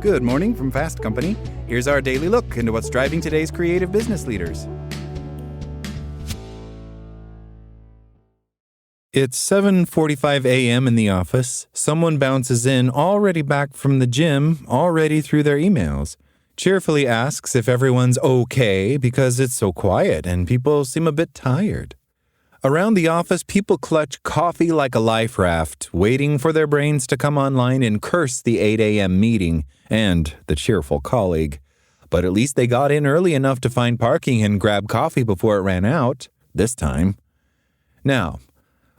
Good morning from Fast Company. Here's our daily look into what's driving today's creative business leaders. It's 7:45 a.m. in the office. Someone bounces in, already back from the gym, already through their emails. Cheerfully asks if everyone's okay because it's so quiet and people seem a bit tired. Around the office, people clutch coffee like a life raft, waiting for their brains to come online and curse the 8 a.m. meeting and the cheerful colleague. But at least they got in early enough to find parking and grab coffee before it ran out, this time. Now,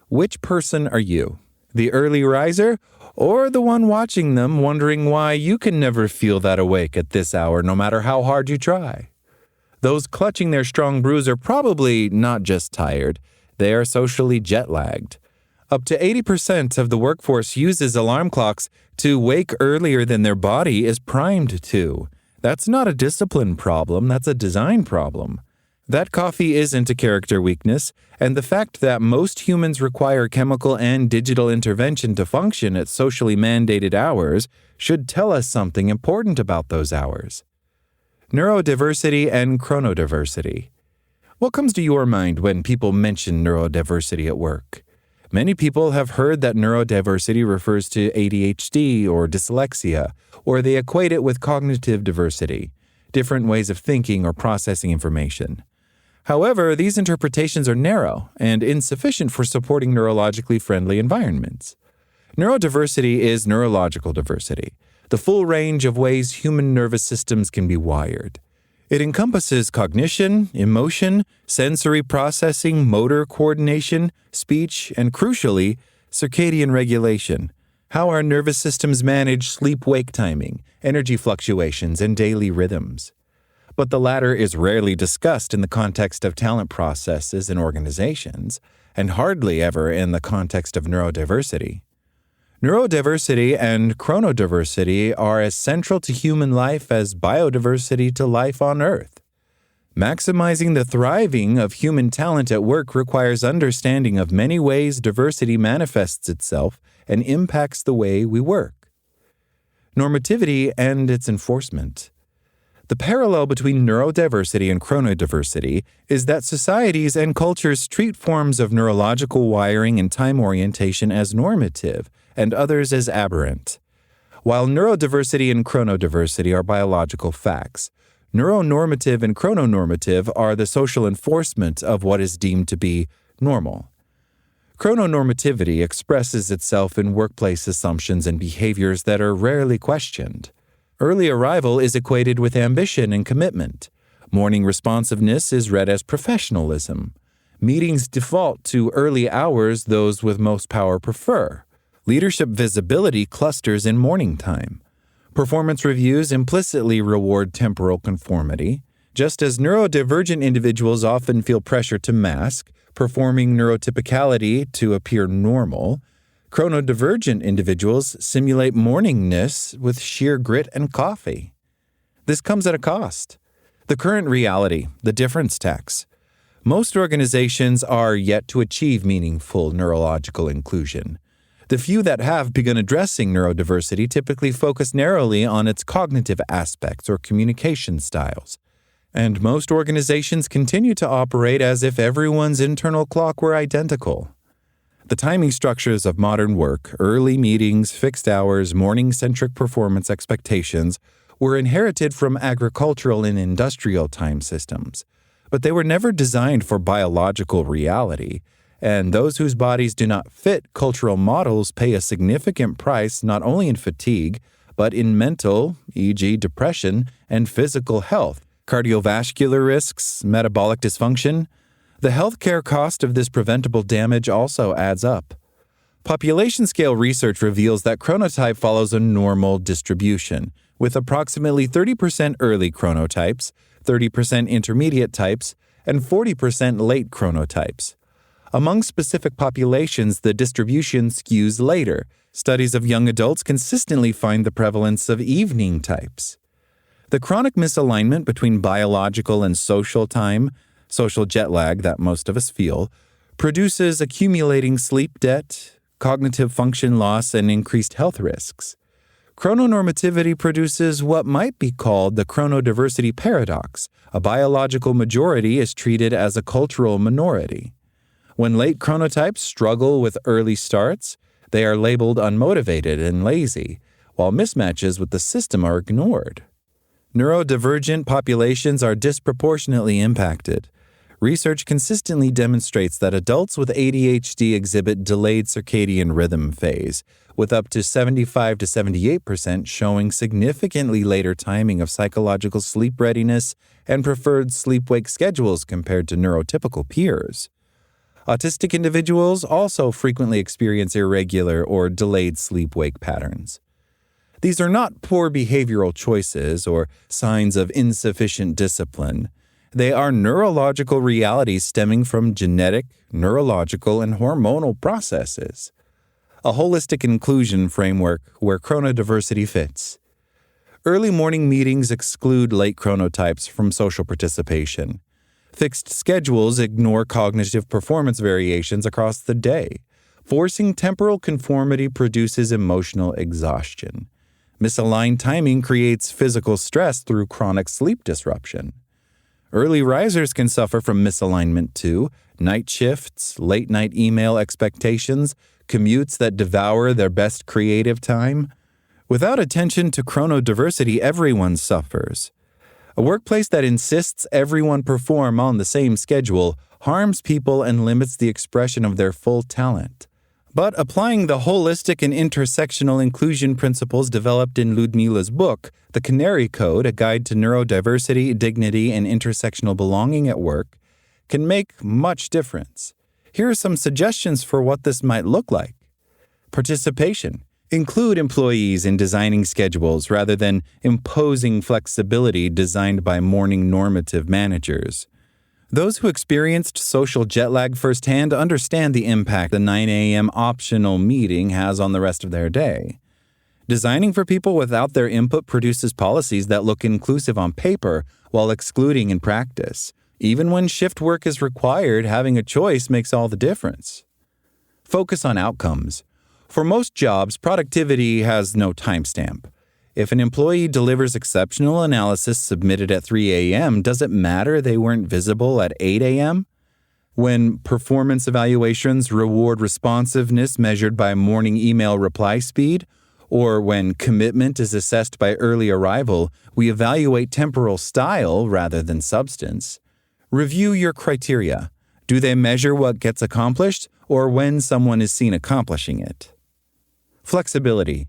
which person are you? The early riser or the one watching them wondering why you can never feel that awake at this hour no matter how hard you try? Those clutching their strong brews are probably not just tired. They are socially jet-lagged. Up to 80% of the workforce uses alarm clocks to wake earlier than their body is primed to. That's not a discipline problem, that's a design problem. That coffee isn't a character weakness, and the fact that most humans require chemical and digital intervention to function at socially mandated hours should tell us something important about those hours. Neurodiversity and chronodiversity. What comes to your mind when people mention neurodiversity at work? Many people have heard that neurodiversity refers to ADHD or dyslexia, or they equate it with cognitive diversity, different ways of thinking or processing information. However, these interpretations are narrow and insufficient for supporting neurologically friendly environments. Neurodiversity is neurological diversity, the full range of ways human nervous systems can be wired. It encompasses cognition, emotion, sensory processing, motor coordination, speech, and crucially, circadian regulation, how our nervous systems manage sleep-wake timing, energy fluctuations, and daily rhythms. But the latter is rarely discussed in the context of talent processes in organizations, and hardly ever in the context of neurodiversity. Neurodiversity and chronodiversity are as central to human life as biodiversity to life on Earth. Maximizing the thriving of human talent at work requires understanding of many ways diversity manifests itself and impacts the way we work. Normativity and its enforcement. The parallel between neurodiversity and chronodiversity is that societies and cultures treat forms of neurological wiring and time orientation as normative, and others as aberrant. While neurodiversity and chronodiversity are biological facts, neuronormative and chrononormative are the social enforcement of what is deemed to be normal. Chrononormativity expresses itself in workplace assumptions and behaviors that are rarely questioned. Early arrival is equated with ambition and commitment. Morning responsiveness is read as professionalism. Meetings default to early hours those with most power prefer. Leadership visibility clusters in morning time. Performance reviews implicitly reward temporal conformity. Just as neurodivergent individuals often feel pressure to mask, performing neurotypicality to appear normal, chronodivergent individuals simulate morningness with sheer grit and coffee. This comes at a cost. The current reality, the difference tax. Most organizations are yet to achieve meaningful neurological inclusion. The few that have begun addressing neurodiversity typically focus narrowly on its cognitive aspects or communication styles. And most organizations continue to operate as if everyone's internal clock were identical. The timing structures of modern work, early meetings, fixed hours, morning-centric performance expectations, were inherited from agricultural and industrial time systems. But they were never designed for biological reality, and those whose bodies do not fit cultural models pay a significant price not only in fatigue, but in mental, e.g. depression, and physical health, cardiovascular risks, metabolic dysfunction. The healthcare cost of this preventable damage also adds up. Population-scale research reveals that chronotype follows a normal distribution, with approximately 30% early chronotypes, 30% intermediate types, and 40% late chronotypes. Among specific populations, the distribution skews later. Studies of young adults consistently find the prevalence of evening types. The chronic misalignment between biological and social time, social jet lag that most of us feel, produces accumulating sleep debt, cognitive function loss, and increased health risks. Chrononormativity produces what might be called the chronodiversity paradox. A biological majority is treated as a cultural minority. When late chronotypes struggle with early starts, they are labeled unmotivated and lazy, while mismatches with the system are ignored. Neurodivergent populations are disproportionately impacted. Research consistently demonstrates that adults with ADHD exhibit delayed circadian rhythm phase, with up to 75 to 78% showing significantly later timing of psychological sleep readiness and preferred sleep-wake schedules compared to neurotypical peers. Autistic individuals also frequently experience irregular or delayed sleep-wake patterns. These are not poor behavioral choices or signs of insufficient discipline. They are neurological realities stemming from genetic, neurological, and hormonal processes. A holistic inclusion framework where chronodiversity fits. Early morning meetings exclude late chronotypes from social participation. Fixed schedules ignore cognitive performance variations across the day. Forcing temporal conformity produces emotional exhaustion. Misaligned timing creates physical stress through chronic sleep disruption. Early risers can suffer from misalignment too: night shifts, late-night email expectations, commutes that devour their best creative time. Without attention to chronodiversity, everyone suffers. A workplace that insists everyone perform on the same schedule harms people and limits the expression of their full talent. But applying the holistic and intersectional inclusion principles developed in Ludmila's book, The Canary Code, A Guide to Neurodiversity, Dignity, and Intersectional Belonging at Work, can make much difference. Here are some suggestions for what this might look like. Participation. Include employees in designing schedules rather than imposing flexibility designed by morning normative managers. Those who experienced social jet lag firsthand understand the impact the 9 a.m. optional meeting has on the rest of their day. Designing for people without their input produces policies that look inclusive on paper while excluding in practice. Even when shift work is required, having a choice makes all the difference. Focus on outcomes. For most jobs, productivity has no timestamp. If an employee delivers exceptional analysis submitted at 3 a.m., does it matter they weren't visible at 8 a.m.? When performance evaluations reward responsiveness measured by morning email reply speed, or when commitment is assessed by early arrival, we evaluate temporal style rather than substance. Review your criteria. Do they measure what gets accomplished, or when someone is seen accomplishing it? Flexibility.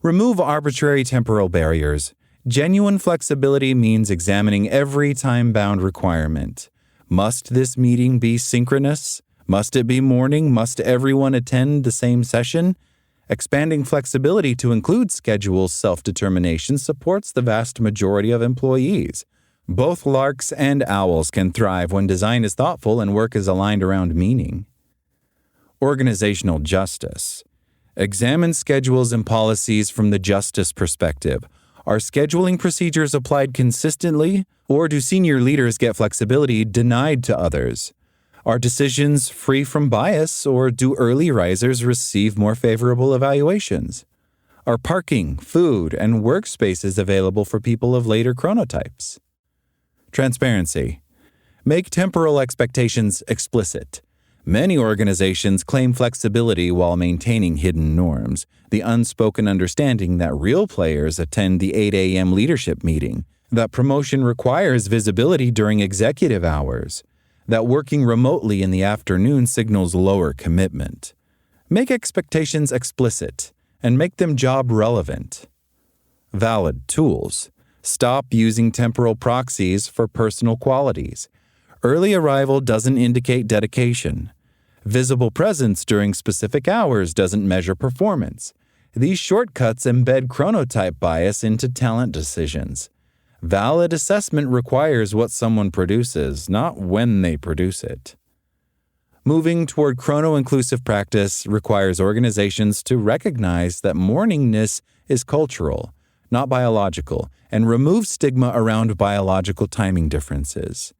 Remove arbitrary temporal barriers. Genuine flexibility means examining every time-bound requirement. Must this meeting be synchronous? Must it be morning? Must everyone attend the same session? Expanding flexibility to include schedule self-determination supports the vast majority of employees. Both larks and owls can thrive when design is thoughtful and work is aligned around meaning. Organizational justice. Examine schedules and policies from the justice perspective. Are scheduling procedures applied consistently, or do senior leaders get flexibility denied to others? Are decisions free from bias, or do early risers receive more favorable evaluations? Are parking, food, and workspaces available for people of later chronotypes? Transparency. Make temporal expectations explicit. Many organizations claim flexibility while maintaining hidden norms, the unspoken understanding that real players attend the 8 a.m. leadership meeting, that promotion requires visibility during executive hours, that working remotely in the afternoon signals lower commitment. Make expectations explicit and make them job relevant. Valid tools. Stop using temporal proxies for personal qualities. Early arrival doesn't indicate dedication. Visible presence during specific hours doesn't measure performance. These shortcuts embed chronotype bias into talent decisions. Valid assessment requires what someone produces, not when they produce it. Moving toward chrono-inclusive practice requires organizations to recognize that morningness is cultural, not biological, and remove stigma around biological timing differences.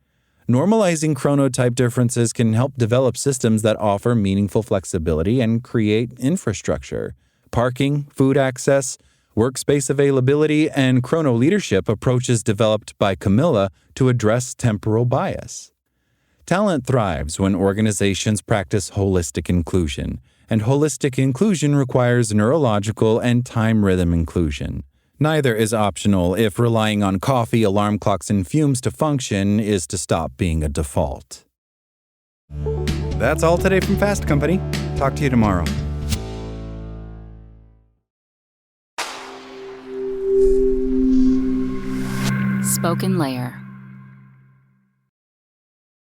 Normalizing chronotype differences can help develop systems that offer meaningful flexibility and create infrastructure, parking, food access, workspace availability, and chrono leadership approaches developed by Camilla to address temporal bias. Talent thrives when organizations practice holistic inclusion, and holistic inclusion requires neurological and time rhythm inclusion. Neither is optional if relying on coffee, alarm clocks, and fumes to function is to stop being a default. That's all today from Fast Company. Talk to you tomorrow. SpokenLayer.